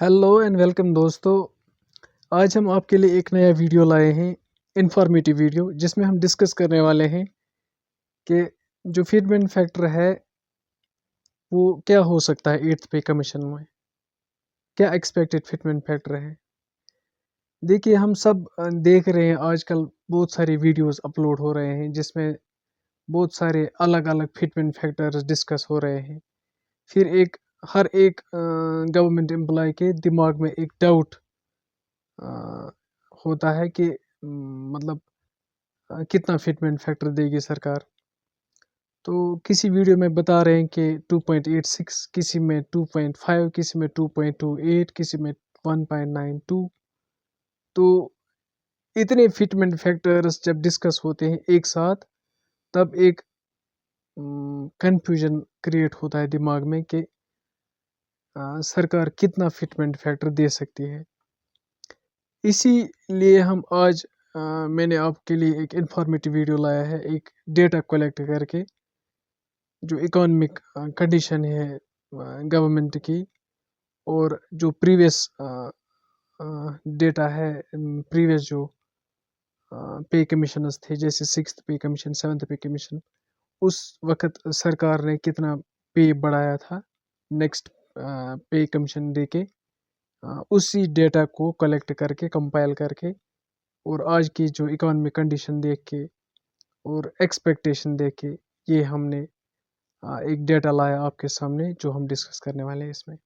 Hello and welcome दोस्तों। आज हम आपके लिए एक नया वीडियो लाए हैं, इंफॉर्मेटिव वीडियो, जिसमें हम डिस्कस करने वाले हैं कि जो फिटमेंट फैक्टर है वो क्या हो सकता है एट्थ पे कमीशन में। क्या एक्सपेक्टेड फिटमेंट फैक्टर है। देखिए, हम सब देख रहे हैं आजकल बहुत सारी वीडियोस अपलोड हो रहे हैं जिसमें बहुत सारे अलग अलग फिटमेंट फैक्टर्स डिस्कस हो रहे हैं। फिर हर एक गवर्नमेंट एम्प्लॉय के दिमाग में एक डाउट होता है कि मतलब कितना फिटमेंट फैक्टर देगी सरकार। तो किसी वीडियो में बता रहे हैं कि 2.86, किसी में 2.5, किसी में 2.28, किसी में 1.92। तो इतने फिटमेंट फैक्टर्स जब डिस्कस होते हैं एक साथ, तब एक कंफ्यूजन क्रिएट होता है दिमाग में कि सरकार कितना फिटमेंट फैक्टर दे सकती है। इसीलिए हम आज मैंने आपके लिए एक इंफॉर्मेटिव वीडियो लाया है, एक डेटा कलेक्ट करके, जो इकोनॉमिक कंडीशन है गवर्नमेंट की, और जो प्रीवियस डेटा है, प्रीवियस जो पे कमीशनर्स थे, जैसे 6th पे कमीशन, 7th पे कमीशन, उस वक्त सरकार ने कितना पे बढ़ाया था नेक्स्ट पे कमीशन दे के, उसी डेटा को कलेक्ट करके, कंपाइल करके, और आज की जो इकोनॉमिक कंडीशन देख के और एक्सपेक्टेशन देख के, ये हमने एक डेटा लाया आपके सामने, जो हम डिस्कस करने वाले हैं इसमें।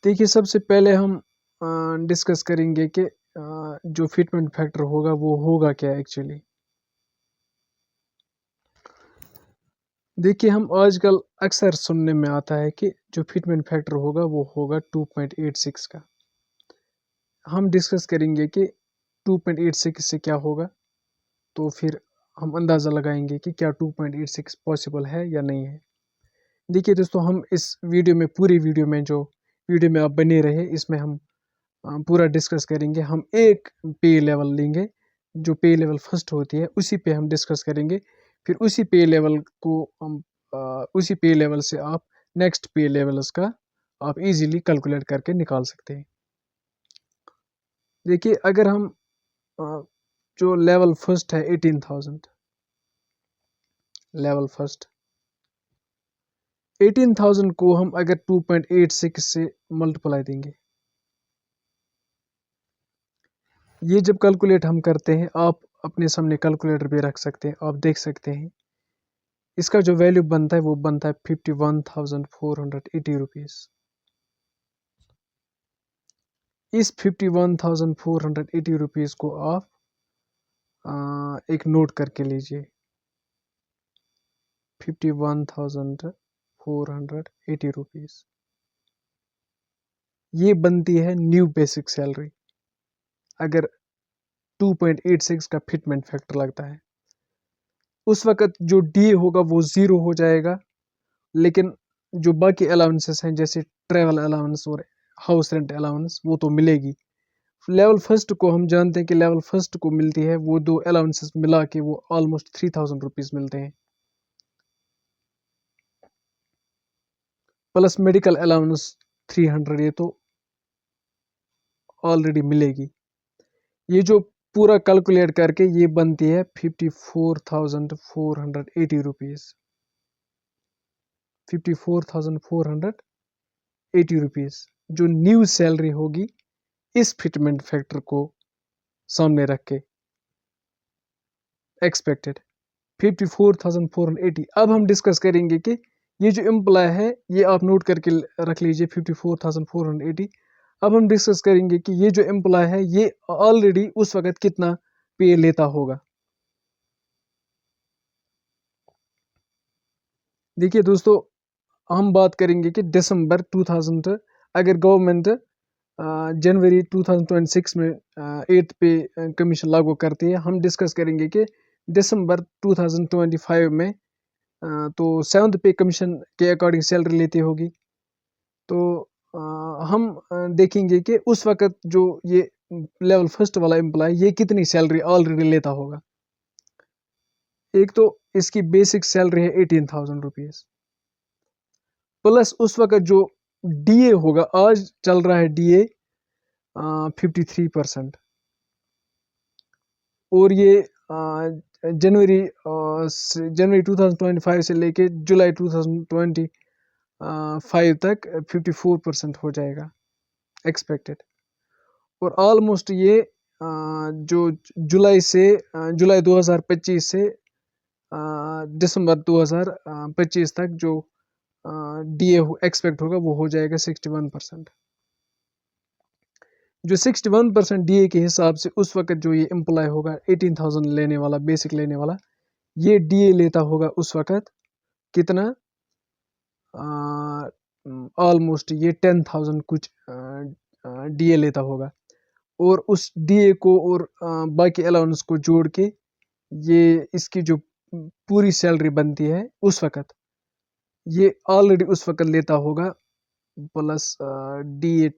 देखिए, सबसे पहले हम डिस्कस करेंगे कि जो फिटमेंट फैक्टर होगा वो होगा क्या एक्चुअली। देखिए, हम आजकल अक्सर सुनने में आता है कि जो फिटमेंट फैक्टर होगा वो होगा 2.86 का। हम डिस्कस करेंगे कि 2.86 से क्या होगा, तो फिर हम अंदाज़ा लगाएंगे कि क्या 2.86 पॉसिबल है या नहीं है। देखिए दोस्तों, हम इस वीडियो में, पूरी वीडियो में, जो वीडियो में आप बने रहे, इसमें हम पूरा डिस्कस करेंगे। हम एक पे लेवल लेंगे, जो पे लेवल फर्स्ट होती है, उसी पे हम डिस्कस करेंगे। फिर उसी पे लेवल को हम उसी पे लेवल से आप नेक्स्ट पे लेवल्स का आप इजीली कैलकुलेट करके निकाल सकते हैं। देखिए, अगर हम जो लेवल फर्स्ट है 18,000, लेवल फर्स्ट 18,000 को हम अगर 2.86 से मल्टीप्लाई देंगे, ये जब कैलकुलेट हम करते हैं, आप अपने सामने कैलकुलेटर भी रख सकते हैं, आप देख सकते हैं इसका जो वैल्यू बनता है वो बनता है 51,480 रुपीज़। इस 51,480 रुपीज़ को आप एक नोट करके लीजिए। 51,480 रुपीज़, ये बनती है न्यू बेसिक सैलरी अगर 2.86 का फिटमेंट फैक्टर लगता है। उस वक्त जो डी होगा वो ज़ीरो हो जाएगा, लेकिन जो बाकी अलाउंसेस हैं, जैसे ट्रैवल अलाउंस और हाउस रेंट अलाउंस, वो तो मिलेगी। लेवल फर्स्ट को हम जानते हैं कि लेवल फर्स्ट को मिलती है, वो दो अलाउंसेस मिला के वो ऑलमोस्ट 3,000 रुपीज़ मिलते हैं, प्लस मेडिकल अलाउंस 300, ये तो ऑलरेडी मिलेगी। ये जो पूरा कैलकुलेट करके ये बनती है 54,480 रुपीज़। 54,480 रुपीज़ जो न्यू सैलरी होगी इस फिटमेंट फैक्टर को सामने रख के एक्सपेक्टेड 54,480। अब हम डिस्कस करेंगे कि ये जो एम्प्लॉय है, ये आप नोट करके रख लीजिए 54,480। अब हम डिस्कस करेंगे कि ये जो एम्प्लॉय है ये ऑलरेडी उस वक्त कितना पे लेता होगा। देखिए दोस्तों, हम बात करेंगे कि दिसंबर 2000, अगर गवर्नमेंट जनवरी 2026 में 8th पे कमीशन लागू करती है, हम डिस्कस करेंगे कि दिसंबर 2025 में तो 7th पे कमीशन के अकॉर्डिंग सैलरी लेती होगी। तो हम देखेंगे कि उस वक्त जो ये लेवल फर्स्ट वाला एम्प्लॉय ये कितनी सैलरी ऑलरेडी लेता होगा। एक तो इसकी बेसिक सैलरी है 18,000 रुपीज़। प्लस उस वक्त जो DA होगा, आज चल रहा है DA 53%, और ये जनवरी 2025 से लेके जुलाई 2025 तक 54% हो जाएगा एक्सपेक्टेड। और ऑलमोस्ट ये जो जुलाई 2025 से दिसंबर 2025 तक जो DA एक्सपेक्ट होगा वो हो जाएगा 61%। जो 61% DA के हिसाब से उस वक्त जो ये एम्प्लॉय होगा 18,000 लेने वाला, बेसिक लेने वाला, ये DA लेता होगा उस वक्त कितना, ऑलमोस्ट ये 10,000 कुछ DA लेता होगा। और उस DA को और बाकी अलाउंस को जोड़ के ये इसकी जो पूरी सैलरी बनती है उस वक्त, ये ऑलरेडी उस वक्त लेता होगा प्लस DA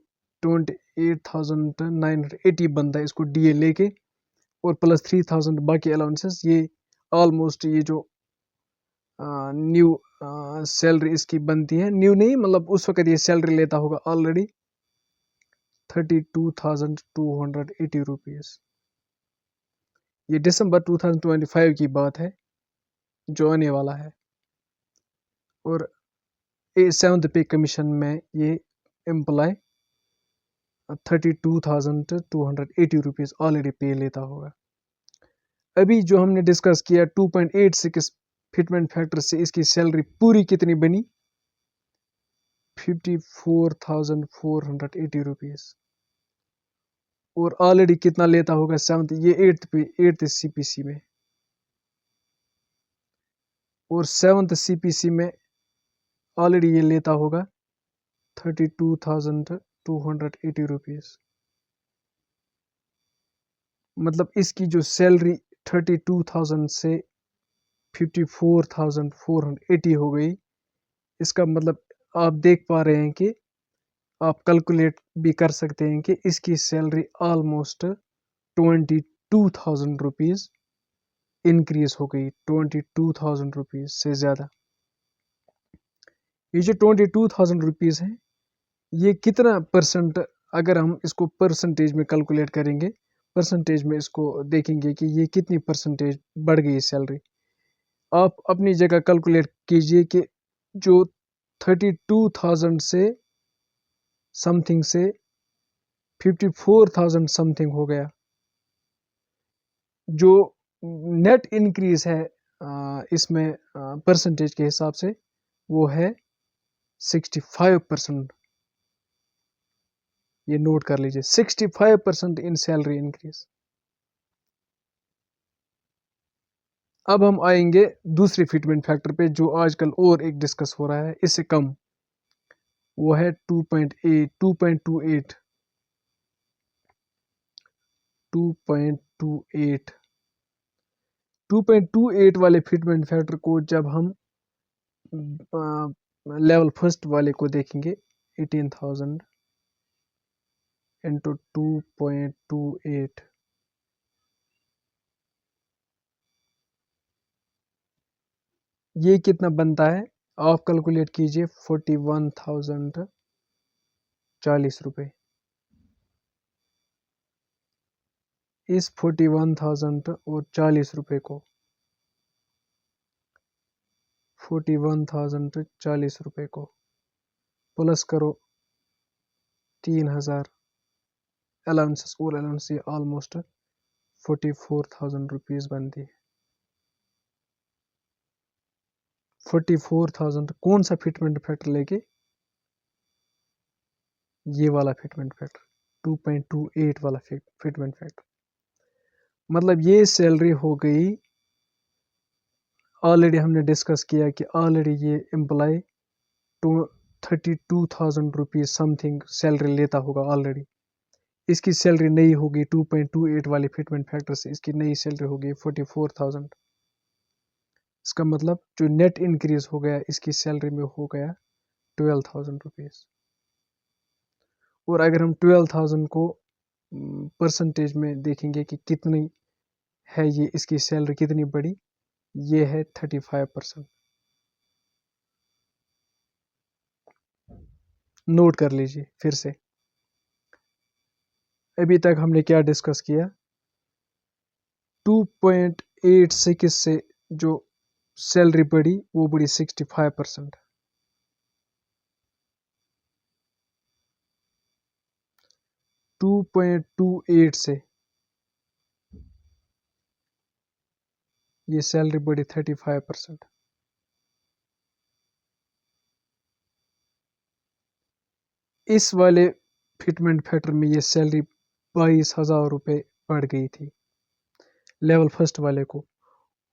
28,980 बनता है इसको DA लेके, और प्लस 3,000 बाकी अलाउंसेस। ये ऑलमोस्ट ये जो न्यू सैलरी इसकी बनती है, न्यू नहीं मतलब उस वक्त ये सैलरी लेता होगा ऑलरेडी 32,280 रुपीज़। ये दिसंबर 2025 की बात है जो आने वाला है। और 7th पे कमीशन में ये एम्प्लॉय 32,280 रुपीज़ ऑलरेडी पे लेता होगा। अभी जो हमने डिस्कस किया 2.86 फिटमेंट फैक्टर से इसकी सैलरी पूरी कितनी बनी, 54,480 रुपीज़। और ऑलरेडी कितना लेता होगा 7th, ये 8th CPC में, और 7th CPC में ऑलरेडी ये लेता होगा 32,280 रुपीज़। मतलब इसकी जो सैलरी 32,000 से 54,480 हो गई। इसका मतलब आप देख पा रहे हैं कि आप कैलकुलेट भी कर सकते हैं कि इसकी सैलरी ऑलमोस्ट 22,000 रुपीज़ इंक्रीज हो गई, 22,000 रुपीज़ से ज़्यादा। ये जो 22,000 रुपीज़ है, ये कितना परसेंट, अगर हम इसको परसेंटेज में कैलकुलेट करेंगे, परसेंटेज में इसको देखेंगे कि ये कितनी परसेंटेज बढ़ गई सैलरी। आप अपनी जगह कैलकुलेट कीजिए कि जो 32,000 से समथिंग से 54,000 समथिंग हो गया। जो नेट इंक्रीज है इसमें परसेंटेज के हिसाब से वो है 65%। ये नोट कर लीजिए, 65% इन सैलरी इंक्रीज। अब हम आएंगे दूसरे फिटमेंट फैक्टर पे जो आजकल और एक डिस्कस हो रहा है इससे कम, वो है 2.28 2.28 वाले फिटमेंट फैक्टर को जब हम लेवल फर्स्ट वाले को देखेंगे 18,000 इंटू 2.28, ये कितना बनता है आप कैलकुलेट कीजिए, 41,040 रुपये। इस 41,040 रुपये को 41,040 रुपये को प्लस करो 3,000 अलाउंसेस और अलाउंस, ये ऑलमोस्ट 44,000 रुपीज़ बनती है। 44,000 कौन सा फिटमेंट फैक्टर लेके, ये वाला फिटमेंट फैक्टर 2.28 वाला फिटमेंट फैक्टर। मतलब ये सैलरी हो गई, ऑलरेडी हमने डिस्कस किया कि ऑलरेडी ये एम्प्लॉय 32,000 रुपीज़ समथिंग सैलरी लेता होगा ऑलरेडी। इसकी सैलरी नई होगी 2.28 वाले फिटमेंट फैक्टर से, इसकी नई सैलरी होगी 44,000। इसका मतलब जो नेट इंक्रीज हो गया इसकी सैलरी में हो गया 12,000 रुपीज़। और अगर हम 12,000 को परसेंटेज में देखेंगे कि कितनी है ये, इसकी सैलरी कितनी बड़ी, ये है 35%। नोट कर लीजिए फिर से। अभी तक हमने क्या डिस्कस किया, 2.86 से जो सैलरी बढ़ी वो बढ़ी 65%। 2.28 से ये सैलरी बढ़ी 35%। इस वाले फिटमेंट फैक्टर में ये सैलरी 22,000 रुपये बढ़ गई थी लेवल फर्स्ट वाले को,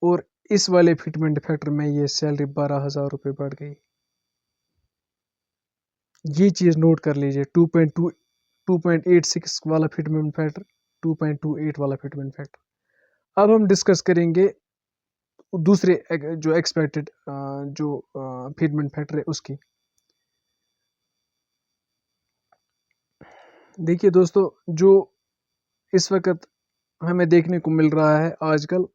और इस वाले फिटमेंट फैक्टर में ये सैलरी 12,000 रुपये बढ़ गई। ये चीज़ नोट कर लीजिए, 2.86 वाला फिटमेंट फैक्टर, 2.28 वाला फिटमेंट फैक्टर। अब हम डिस्कस करेंगे दूसरे जो एक्सपेक्टेड जो फिटमेंट फैक्टर है उसकी। देखिए दोस्तों, जो इस वक्त हमें देखने को मिल रहा है आजकल,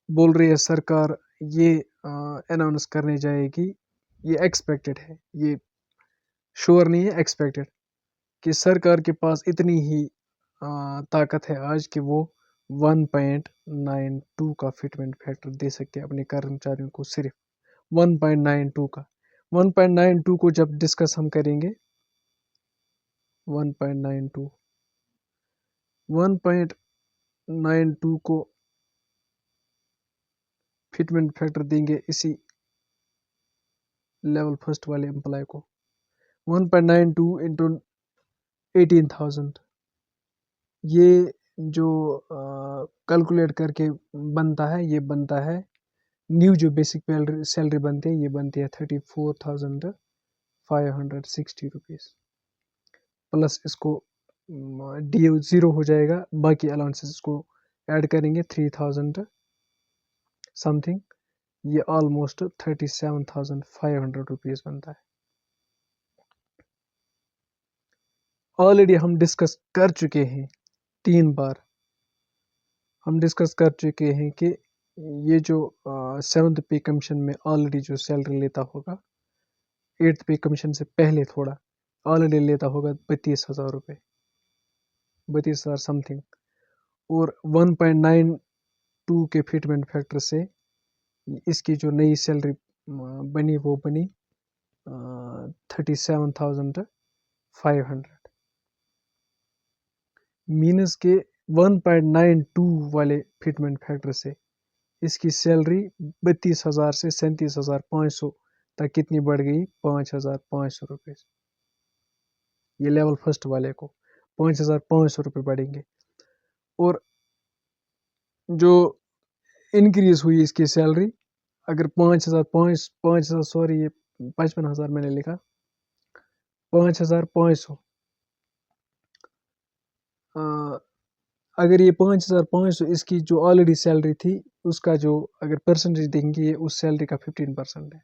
बोल रही है सरकार, ये अनाउंस करने जाएगी, ये एक्सपेक्टेड है, ये श्योर नहीं है, एक्सपेक्टेड, कि सरकार के पास इतनी ही ताकत है आज कि वो 1.92 का फिटमेंट फैक्टर दे सकते हैं अपने कर्मचारियों को, सिर्फ 1.92 का। 1.92 को जब डिस्कस हम करेंगे, 1.92 को फिटमेंट फैक्टर देंगे इसी लेवल फर्स्ट वाले एम्प्लॉय को, 1.92 इंटू 18,000, ये जो कैलकुलेट करके बनता है, ये बनता है न्यू जो बेसिक सैलरी बनती है, ये बनती है 34,560 रुपीज़, प्लस इसको डी ज़ीरो हो जाएगा, बाकी अलाउंसेस को ऐड करेंगे 3,000 समथिंग, ये ऑलमोस्ट 37,500 रुपीज़ बनता है। ऑलरेडी हम डिस्कस कर चुके हैं 3 बार, हम डिस्कस कर चुके हैं कि ये जो 7th पे कमीशन में ऑलरेडी जो सैलरी लेता होगा, 8th पे कमीशन से पहले थोड़ा ऑलरेडी लेता होगा 32,000 रुपये, 32,000 समथिंग, और 1.92 के फिटमेंट फैक्टर से इसकी जो नई सैलरी बनी वो बनी 37,500, मीनस के 1.92 वाले फिटमेंट फैक्टर से इसकी सैलरी 32,000 से 37,500 तक कितनी बढ़ गई, 5,500 रुपये। ये लेवल फर्स्ट वाले को 5,500 रुपये बढ़ेंगे, और जो इंक्रीज हुई इसकी सैलरी, अगर 5,000 सॉरी ये 55,000 मैंने लिखा, 5,500, अगर ये 5,500 इसकी जो ऑलरेडी सैलरी थी उसका जो अगर परसेंटेज देंगे, ये उस सैलरी का 15% है।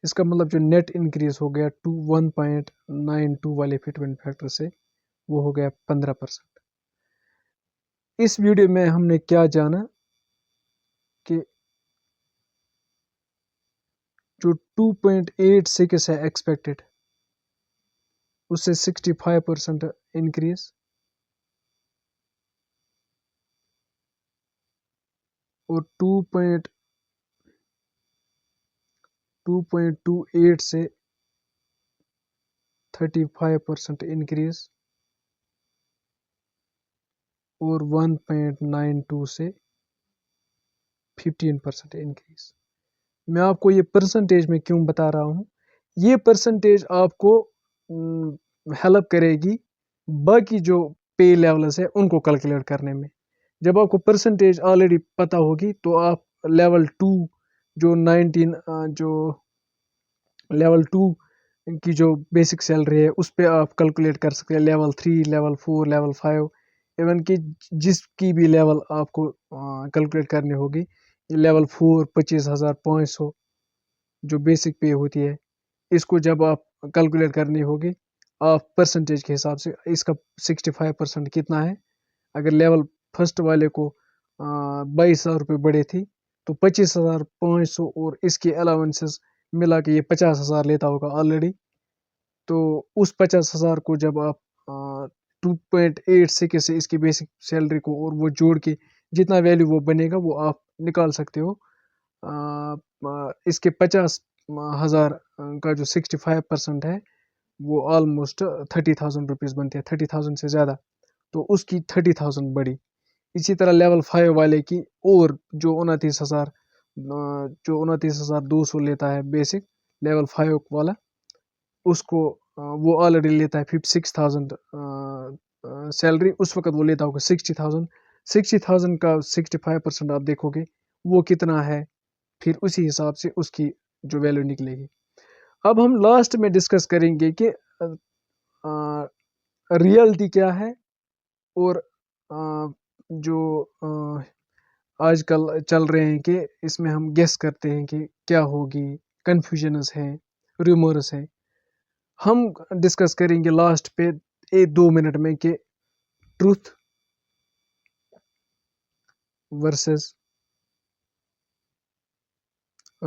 इसका मतलब जो नेट इंक्रीज हो गया 1.92 वाले फिटमेंट फैक्टर से, वो हो गया 15%। इस वीडियो में हमने क्या जाना कि जो 2.86 है एक्सपेक्टेड, उससे 65% इंक्रीज, और 2.28 से 35% इंक्रीज, और 1.92 से 15% इंक्रीज। मैं आपको ये परसेंटेज में क्यों बता रहा हूँ, ये परसेंटेज आपको हेल्प करेगी बाकी जो पे लेवल्स है उनको कैलकुलेट करने में। जब आपको परसेंटेज ऑलरेडी पता होगी तो आप लेवल 2 जो 19 जो लेवल 2 की जो बेसिक सैलरी है उस पर आप कैलकुलेट कर सकते हैं, लेवल 3, लेवल 4, लेवल 5, इवन कि जिसकी भी लेवल आपको कैलकुलेट करनी होगी, लेवल 4 25,500 जो बेसिक पे होती है, इसको जब आप कैलकुलेट करनी होगी, आप परसेंटेज के हिसाब से इसका 65% कितना है, अगर लेवल फर्स्ट वाले को 22,000 रुपये बढ़े थी तो 25,500 और इसके अलाउंसेस ملا کہ یہ 50,000 لیتا ہوگا آلریڈی، تو اس 50,000 کو جب آپ 2.86 سے اس کی بیسک سیلری کو اور وہ جوڑ کے جتنا ویلیو وہ بنے گا وہ آپ نکال سکتے ہو. اس کے 50,000 کا جو 65% ہے وہ آلموسٹ 30,000 روپیز بنتے ہیں، 30,000 سے زیادہ، تو اس کی 30,000 بڑی. اسی طرح لیول 5 والے کی اور جو 29,200 لیتا ہے بیسک لیول 5 والا، اس کو وہ آلریڈی لیتا ہے 56,000 سیلری. اس وقت وہ لیتا ہوگا 60,000 کا 65% آپ دیکھو گے وہ کتنا ہے، پھر اسی حساب سے اس کی جو ویلیو نکلے گی. اب ہم لاسٹ میں ڈسکس کریں گے کہ ریئلٹی کیا ہے اور جو آج کل چل رہے ہیں کہ اس میں ہم گیس کرتے ہیں کہ کیا ہوگی، کنفیوژنز ہیں، ریومرز ہیں. ہم ڈسکس کریں گے لاسٹ پہ 2 منٹ میں کہ ٹروتھ ورسز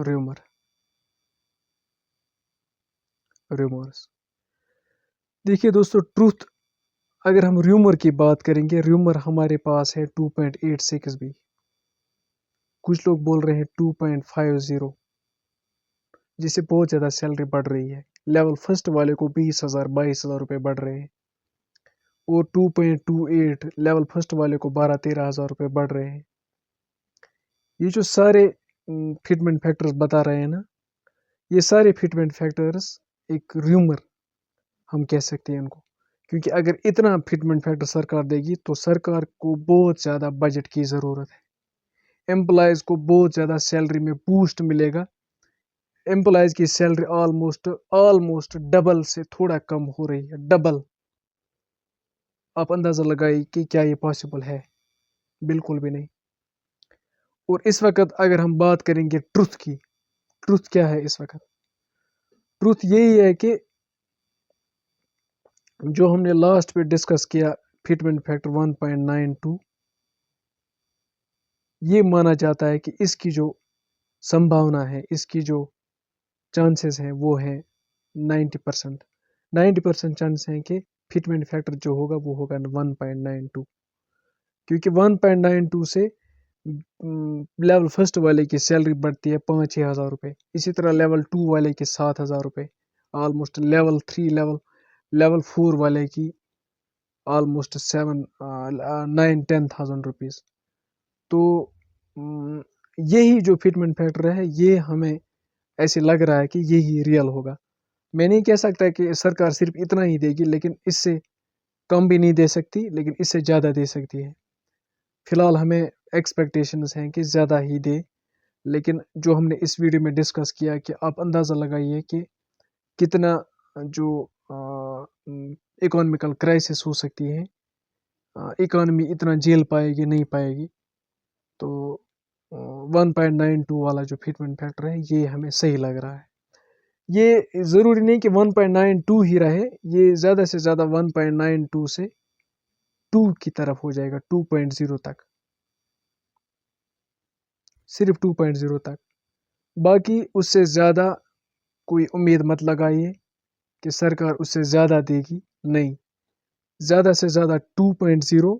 ریومرز. دیکھیے دوستو، ٹروتھ اگر ہم ریومر کی بات کریں گے، ریومر ہمارے پاس ہے 2.86 بھی، کچھ لوگ بول رہے ہیں 2.50، جس سے بہت زیادہ سیلری بڑھ رہی ہے. لیول فرسٹ والے کو 20,000 22,000 روپے بڑھ رہے ہیں، اور 2.28 لیول فرسٹ والے کو 12-13,000 روپے بڑھ رہے ہیں. یہ جو سارے فٹمنٹ فیکٹرز بتا رہے ہیں نا، یہ سارے فٹمنٹ فیکٹرز ایک ریومر ہم کہہ سکتے ہیں ان کو، کیونکہ اگر اتنا فٹمنٹ فیکٹر سرکار دے گی تو سرکار کو بہت زیادہ بجٹ کی ضرورت ہے. امپلائیز کو بہت زیادہ سیلری میں بوسٹ ملے گا. امپلائیز کی سیلری آلموسٹ ڈبل سے تھوڑا کم ہو رہی ہے، ڈبل. آپ اندازہ لگائیے کہ کیا یہ پاسبل ہے؟ بالکل بھی نہیں. اور اس وقت اگر ہم بات کریں گے ٹروتھ کی، ٹروتھ کیا ہے اس وقت؟ ٹروتھ یہی ہے کہ جو ہم نے لاسٹ پہ ڈسکس کیا فٹمنٹ فیکٹر 1.92، یہ مانا جاتا ہے کہ اس کی جو سمبھاونا ہے، اس کی جو چانسز ہیں وہ ہیں 90%. 90% چانس ہیں کہ فٹمنٹ فیکٹر جو ہوگا وہ ہوگا 1.92، کیونکہ 1.92 سے لیول فرسٹ والے کی سیلری بڑھتی ہے 5-6 ہزار روپے. اسی طرح لیول 2 والے کی 7,000 روپے، آلموسٹ لیول 3 لیول 4 والے کی آلموسٹ 9-10,000 روپیز. تو یہی جو فٹمنٹ فیکٹر ہے یہ ہمیں ایسے لگ رہا ہے کہ یہی ریئل ہوگا. میں نہیں کہہ سکتا کہ سرکار صرف اتنا ہی دے گی، لیکن اس سے کم بھی نہیں دے سکتی، لیکن اس سے زیادہ دے سکتی ہے. فی الحال ہمیں ایکسپیکٹیشنز ہیں کہ زیادہ ہی دے، لیکن جو ہم نے اس ویڈیو میں ڈسکس کیا کہ آپ اندازہ لگائیے کہ کتنا جو اکانومیکل کرائسس ہو سکتی ہے، اکانومی اتنا جھیل پائے گی نہیں پائے گی. تو 1.92 والا جو فٹمنٹ فیکٹر ہے یہ ہمیں صحیح لگ رہا ہے. یہ ضروری نہیں کہ 1.92 ہی رہے، یہ زیادہ سے زیادہ 1.92 سے 2 کی طرف ہو جائے گا، 2.0 تک، صرف 2.0 تک. باقی اس سے زیادہ کوئی امید مت لگائیے کہ سرکار اس سے زیادہ دے گی، نہیں. زیادہ سے زیادہ 2.0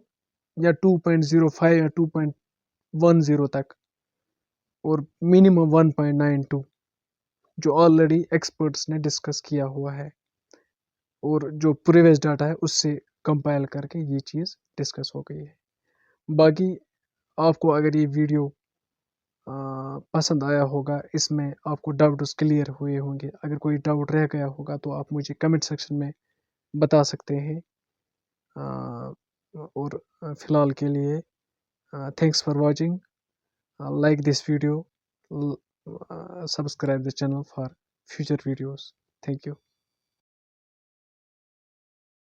یا 2.05 یا 2.10 تک، اور منیمم 1.92 جو آلریڈی ایکسپرٹس نے ڈسکس کیا ہوا ہے، اور جو پریویس ڈاٹا ہے اس سے کمپائل کر کے یہ چیز ڈسکس ہو گئی ہے. باقی آپ کو اگر یہ ویڈیو پسند آیا ہوگا، اس میں آپ کو ڈاؤٹس کلیئر ہوئے ہوں گے، اگر کوئی ڈاؤٹ رہ گیا ہوگا تو آپ مجھے کمنٹ سیکشن میں بتا سکتے ہیں. اور فی الحال کے لیے thanks for watching. Like this video, subscribe the channel for future videos. Thank you.